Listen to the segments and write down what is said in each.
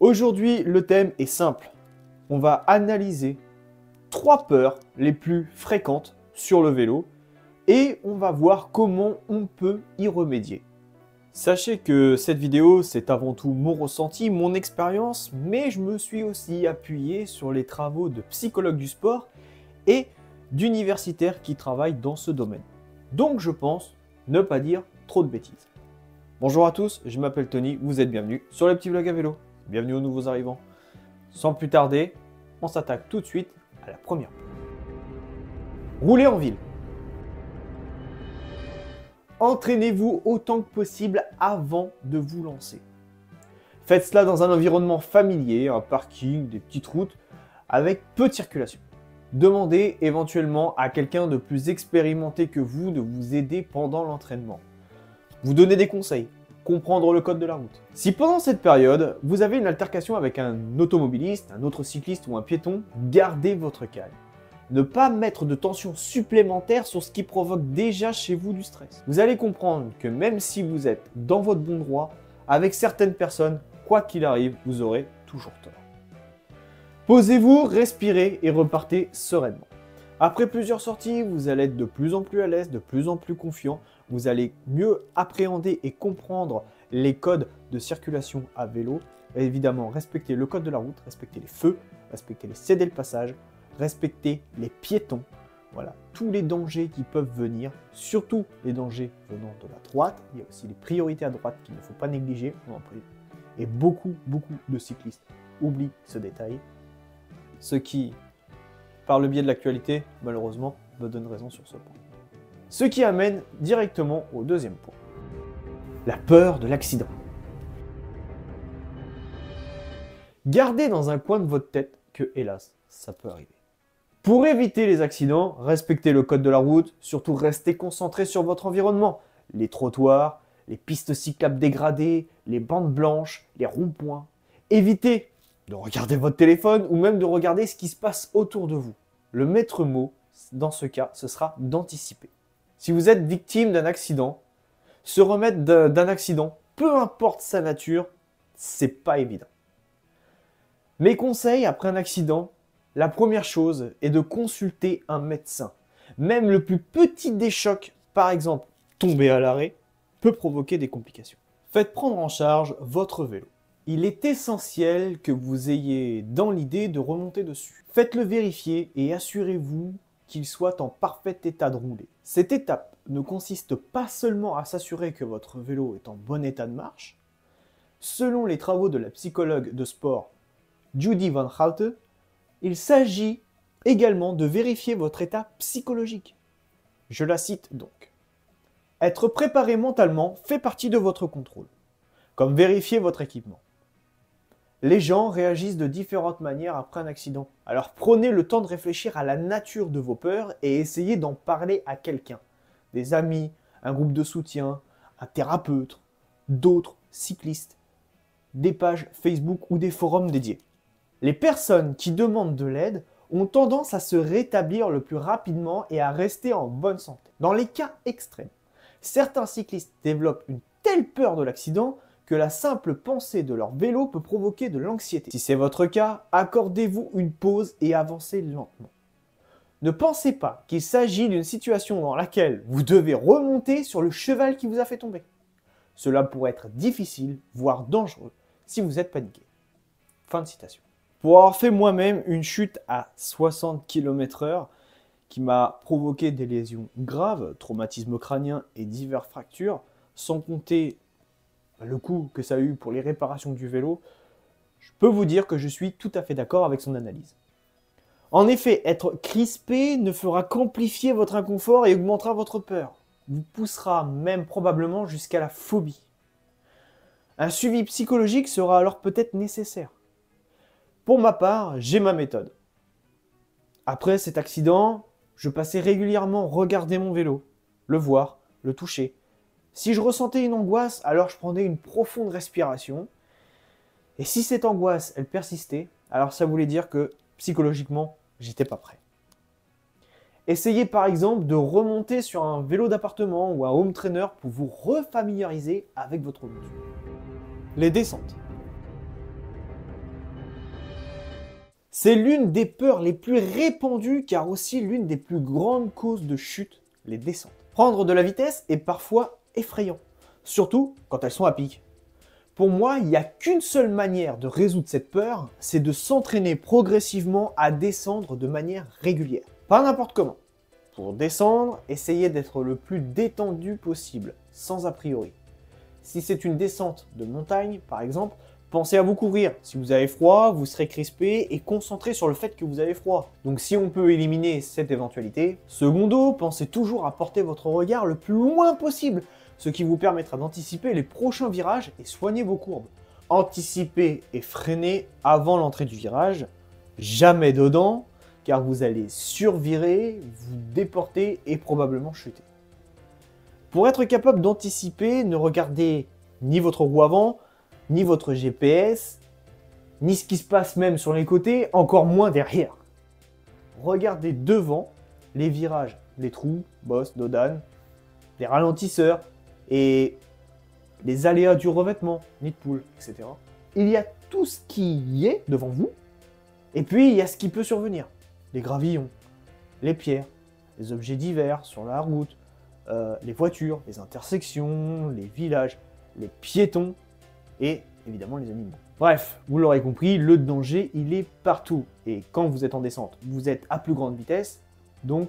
Aujourd'hui, le thème est simple. On va analyser 3 peurs les plus fréquentes sur le vélo et on va voir comment on peut y remédier. Sachez que cette vidéo, c'est avant tout mon ressenti, mon expérience, mais je me suis aussi appuyé sur les travaux de psychologues du sport et d'universitaires qui travaillent dans ce domaine. Donc je pense ne pas dire trop de bêtises. Bonjour à tous, je m'appelle Tony, vous êtes bienvenus sur le petit vlog à vélo. Bienvenue aux nouveaux arrivants. Sans plus tarder, on s'attaque tout de suite à la première. Rouler en ville. Entraînez-vous autant que possible avant de vous lancer. Faites cela dans un environnement familier, un parking, des petites routes, avec peu de circulation. Demandez éventuellement à quelqu'un de plus expérimenté que vous de vous aider pendant l'entraînement. Vous donnez des conseils, comprendre le code de la route. Si pendant cette période, vous avez une altercation avec un automobiliste, un autre cycliste ou un piéton, gardez votre calme. Ne pas mettre de tension supplémentaire sur ce qui provoque déjà chez vous du stress. Vous allez comprendre que même si vous êtes dans votre bon droit, avec certaines personnes, quoi qu'il arrive, vous aurez toujours tort. Posez-vous, respirez et repartez sereinement. Après plusieurs sorties, vous allez être de plus en plus à l'aise, de plus en plus confiant. Vous allez mieux appréhender et comprendre les codes de circulation à vélo. Et évidemment, respecter le code de la route, respecter les feux, respecter les céder le passage, respecter les piétons. Voilà, tous les dangers qui peuvent venir, surtout les dangers venant de la droite. Il y a aussi les priorités à droite qu'il ne faut pas négliger. Et beaucoup de cyclistes oublient ce détail. Ce qui, par le biais de l'actualité, malheureusement, me donne raison sur ce point. Ce qui amène directement au deuxième point. La peur de l'accident. Gardez dans un coin de votre tête que, hélas, ça peut arriver. Pour éviter les accidents, respectez le code de la route, surtout restez concentré sur votre environnement. Les trottoirs, les pistes cyclables dégradées, les bandes blanches, les ronds-points. Évitez de regarder votre téléphone ou même de regarder ce qui se passe autour de vous. Le maître mot, dans ce cas, ce sera d'anticiper. Si vous êtes victime d'un accident, se remettre d'un accident, peu importe sa nature, c'est pas évident. Mes conseils après un accident, la première chose est de consulter un médecin. Même le plus petit des chocs, par exemple tomber à l'arrêt, peut provoquer des complications. Faites prendre en charge votre vélo. Il est essentiel que vous ayez dans l'idée de remonter dessus. Faites-le vérifier et assurez-vous qu'il soit en parfait état de rouler. Cette étape ne consiste pas seulement à s'assurer que votre vélo est en bon état de marche. Selon les travaux de la psychologue de sport Judy Van Halte, il s'agit également de vérifier votre état psychologique. Je la cite donc. Être préparé mentalement fait partie de votre contrôle, comme vérifier votre équipement. Les gens réagissent de différentes manières après un accident. Alors prenez le temps de réfléchir à la nature de vos peurs et essayez d'en parler à quelqu'un. Des amis, un groupe de soutien, un thérapeute, d'autres cyclistes, des pages Facebook ou des forums dédiés. Les personnes qui demandent de l'aide ont tendance à se rétablir le plus rapidement et à rester en bonne santé. Dans les cas extrêmes, certains cyclistes développent une telle peur de l'accident que la simple pensée de leur vélo peut provoquer de l'anxiété. Si c'est votre cas, accordez-vous une pause et avancez lentement. Ne pensez pas qu'il s'agit d'une situation dans laquelle vous devez remonter sur le cheval qui vous a fait tomber. Cela pourrait être difficile, voire dangereux, si vous êtes paniqué. Fin de citation. Pour avoir fait moi-même une chute à 60 km/h qui m'a provoqué des lésions graves, traumatisme crânien et diverses fractures, sans compter le coût que ça a eu pour les réparations du vélo, je peux vous dire que je suis tout à fait d'accord avec son analyse. En effet, être crispé ne fera qu'amplifier votre inconfort et augmentera votre peur. Vous poussera même probablement jusqu'à la phobie. Un suivi psychologique sera alors peut-être nécessaire. Pour ma part, j'ai ma méthode. Après cet accident, je passais régulièrement regarder mon vélo, le voir, le toucher. Si je ressentais une angoisse, alors je prenais une profonde respiration. Et si cette angoisse, elle persistait, alors ça voulait dire que psychologiquement, j'étais pas prêt. Essayez par exemple de remonter sur un vélo d'appartement ou un home trainer pour vous refamiliariser avec votre route. Les descentes. C'est l'une des peurs les plus répandues car aussi l'une des plus grandes causes de chute, les descentes. Prendre de la vitesse est parfois effrayant, surtout quand elles sont à pic. Pour moi, il n'y a qu'une seule manière de résoudre cette peur, c'est de s'entraîner progressivement à descendre de manière régulière. Pas n'importe comment. Pour descendre, essayez d'être le plus détendu possible, sans a priori. Si c'est une descente de montagne, par exemple, pensez à vous couvrir. Si vous avez froid, vous serez crispé et concentré sur le fait que vous avez froid. Donc si on peut éliminer cette éventualité, secondo, pensez toujours à porter votre regard le plus loin possible, ce qui vous permettra d'anticiper les prochains virages et soigner vos courbes. Anticipez et freinez avant l'entrée du virage, jamais dedans, car vous allez survirer, vous déporter et probablement chuter. Pour être capable d'anticiper, ne regardez ni votre roue avant, ni votre GPS, ni ce qui se passe même sur les côtés, encore moins derrière. Regardez devant les virages, les trous, bosses, dodanes, les ralentisseurs et les aléas du revêtement, nid de poule, etc. Il y a tout ce qui y est devant vous, et puis il y a ce qui peut survenir. Les gravillons, les pierres, les objets divers sur la route, les voitures, les intersections, les villages, les piétons et évidemment les animaux. Bref, vous l'aurez compris, le danger, il est partout. Et quand vous êtes en descente, vous êtes à plus grande vitesse, donc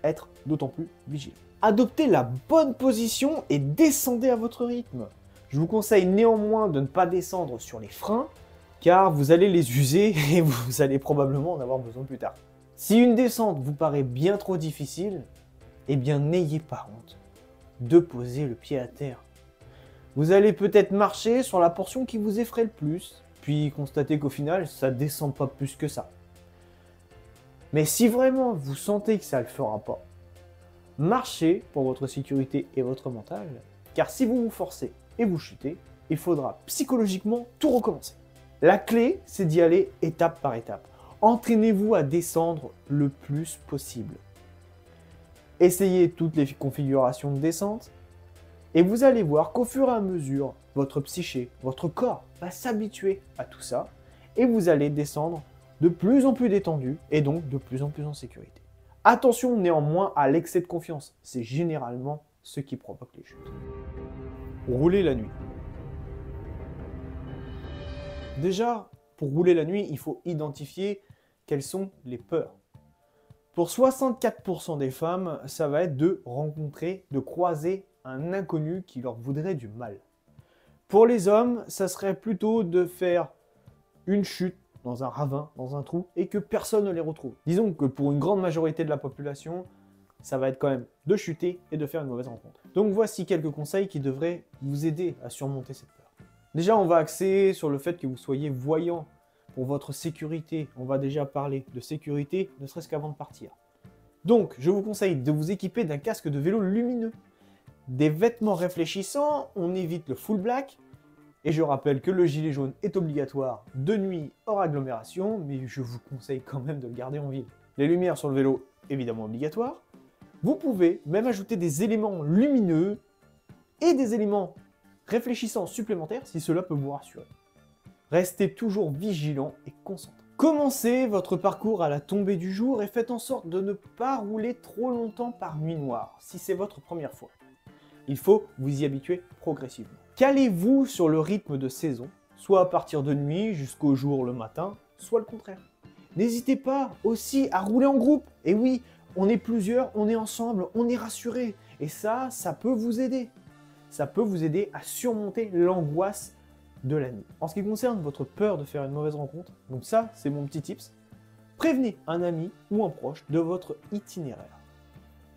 être d'autant plus vigilant. Adoptez la bonne position et descendez à votre rythme. Je vous conseille néanmoins de ne pas descendre sur les freins, car vous allez les user et vous allez probablement en avoir besoin plus tard. Si une descente vous paraît bien trop difficile, eh bien n'ayez pas honte de poser le pied à terre. Vous allez peut-être marcher sur la portion qui vous effraie le plus, puis constater qu'au final, ça ne descend pas plus que ça. Mais si vraiment vous sentez que ça ne le fera pas, marchez pour votre sécurité et votre mental, car si vous vous forcez et vous chutez, il faudra psychologiquement tout recommencer. La clé, c'est d'y aller étape par étape. Entraînez-vous à descendre le plus possible. Essayez toutes les configurations de descente, et vous allez voir qu'au fur et à mesure, votre psyché, votre corps va s'habituer à tout ça, et vous allez descendre de plus en plus détendu, et donc de plus en plus en sécurité. Attention néanmoins à l'excès de confiance, c'est généralement ce qui provoque les chutes. Rouler la nuit. Déjà, pour rouler la nuit, il faut identifier quelles sont les peurs. Pour 64% des femmes, ça va être de rencontrer, de croiser un inconnu qui leur voudrait du mal. Pour les hommes, ça serait plutôt de faire une chute dans un ravin, dans un trou, et que personne ne les retrouve. Disons que pour une grande majorité de la population, ça va être quand même de chuter et de faire une mauvaise rencontre. Donc voici quelques conseils qui devraient vous aider à surmonter cette peur. Déjà, on va axer sur le fait que vous soyez voyant pour votre sécurité. On va déjà parler de sécurité, ne serait-ce qu'avant de partir. Donc, je vous conseille de vous équiper d'un casque de vélo lumineux, des vêtements réfléchissants, on évite le full black, et je rappelle que le gilet jaune est obligatoire de nuit hors agglomération, mais je vous conseille quand même de le garder en ville. Les lumières sur le vélo, évidemment obligatoires. Vous pouvez même ajouter des éléments lumineux et des éléments réfléchissants supplémentaires si cela peut vous rassurer. Restez toujours vigilant et concentré. Commencez votre parcours à la tombée du jour et faites en sorte de ne pas rouler trop longtemps par nuit noire si c'est votre première fois. Il faut vous y habituer progressivement. Calez-vous sur le rythme de saison, soit à partir de nuit jusqu'au jour le matin, soit le contraire. N'hésitez pas aussi à rouler en groupe. Et oui, on est plusieurs, on est ensemble, on est rassurés. Et ça peut vous aider. Ça peut vous aider à surmonter l'angoisse de la nuit. En ce qui concerne votre peur de faire une mauvaise rencontre, donc ça, c'est mon petit tips, prévenez un ami ou un proche de votre itinéraire.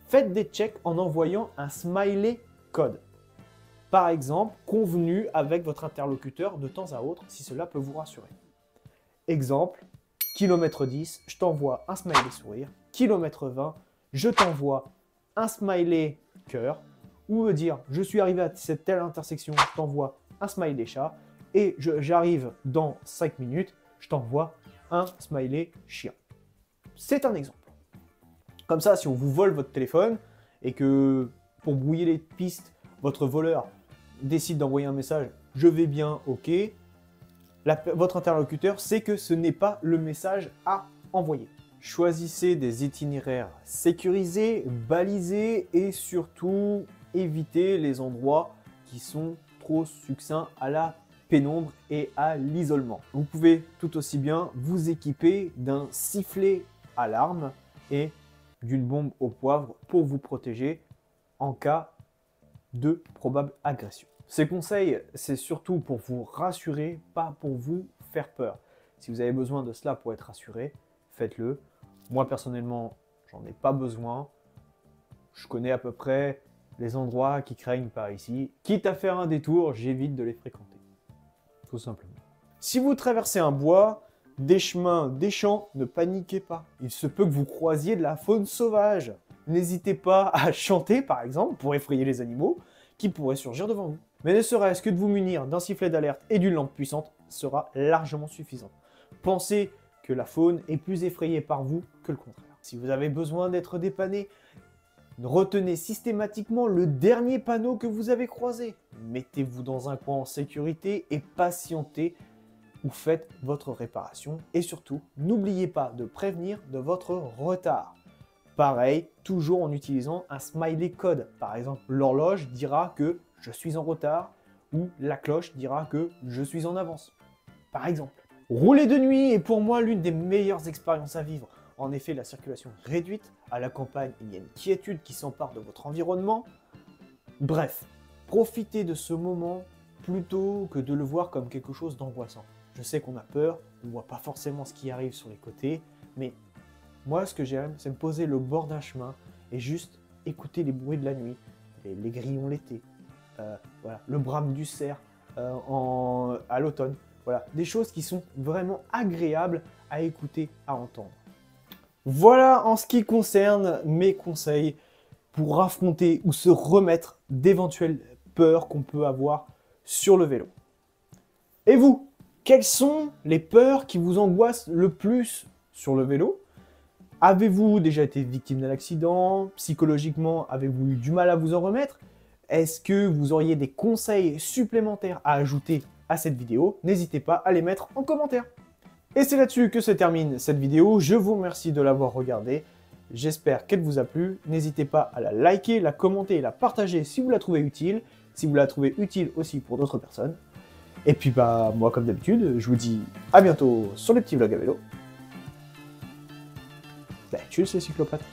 Faites des checks en envoyant un smiley code. Par exemple, convenu avec votre interlocuteur de temps à autre, si cela peut vous rassurer. Exemple, kilomètre 10, je t'envoie un smiley sourire. Kilomètre 20, je t'envoie un smiley cœur. Ou me dire, je suis arrivé à cette telle intersection, je t'envoie un smiley chat. Et j'arrive dans 5 minutes, je t'envoie un smiley chien. C'est un exemple. Comme ça, si on vous vole votre téléphone et que pour brouiller les pistes, votre voleur décide d'envoyer un message « Je vais bien, ok », votre interlocuteur sait que ce n'est pas le message à envoyer. Choisissez des itinéraires sécurisés, balisés et surtout évitez les endroits qui sont trop succincts à la pénombre et à l'isolement. Vous pouvez tout aussi bien vous équiper d'un sifflet alarme et d'une bombe au poivre pour vous protéger en cas de probable agression. Ces conseils, c'est surtout pour vous rassurer, pas pour vous faire peur. Si vous avez besoin de cela pour être rassuré, faites-le. Moi, personnellement, j'en ai pas besoin. Je connais à peu près les endroits qui craignent par ici. Quitte à faire un détour, j'évite de les fréquenter. Tout simplement. Si vous traversez un bois, des chemins, des champs, ne paniquez pas. Il se peut que vous croisiez de la faune sauvage. N'hésitez pas à chanter, par exemple, pour effrayer les animaux qui pourraient surgir devant vous. Mais ne serait-ce que de vous munir d'un sifflet d'alerte et d'une lampe puissante sera largement suffisant. Pensez que la faune est plus effrayée par vous que le contraire. Si vous avez besoin d'être dépanné, retenez systématiquement le dernier panneau que vous avez croisé. Mettez-vous dans un coin en sécurité et patientez ou faites votre réparation. Et surtout, n'oubliez pas de prévenir de votre retard. Pareil, toujours en utilisant un smiley code. Par exemple, l'horloge dira que je suis en retard ou la cloche dira que je suis en avance. Par exemple. Rouler de nuit est pour moi l'une des meilleures expériences à vivre. En effet, la circulation est réduite. À la campagne, il y a une quiétude qui s'empare de votre environnement. Bref, profitez de ce moment plutôt que de le voir comme quelque chose d'angoissant. Je sais qu'on a peur, on ne voit pas forcément ce qui arrive sur les côtés, mais moi, ce que j'aime, c'est me poser le bord d'un chemin et juste écouter les bruits de la nuit, les grillons l'été, voilà, le brame du cerf à l'automne. Voilà, des choses qui sont vraiment agréables à écouter, à entendre. Voilà en ce qui concerne mes conseils pour affronter ou se remettre d'éventuelles peurs qu'on peut avoir sur le vélo. Et vous, quelles sont les peurs qui vous angoissent le plus sur le vélo ? Avez-vous déjà été victime d'un accident? Psychologiquement, avez-vous eu du mal à vous en remettre? Est-ce que vous auriez des conseils supplémentaires à ajouter à cette vidéo? N'hésitez pas à les mettre en commentaire. Et c'est là-dessus que se termine cette vidéo. Je vous remercie de l'avoir regardée. J'espère qu'elle vous a plu. N'hésitez pas à la liker, la commenter et la partager si vous la trouvez utile. Si vous la trouvez utile aussi pour d'autres personnes. Et puis moi comme d'habitude, je vous dis à bientôt sur les petits vlogs à vélo. Tchuss les cyclopathes.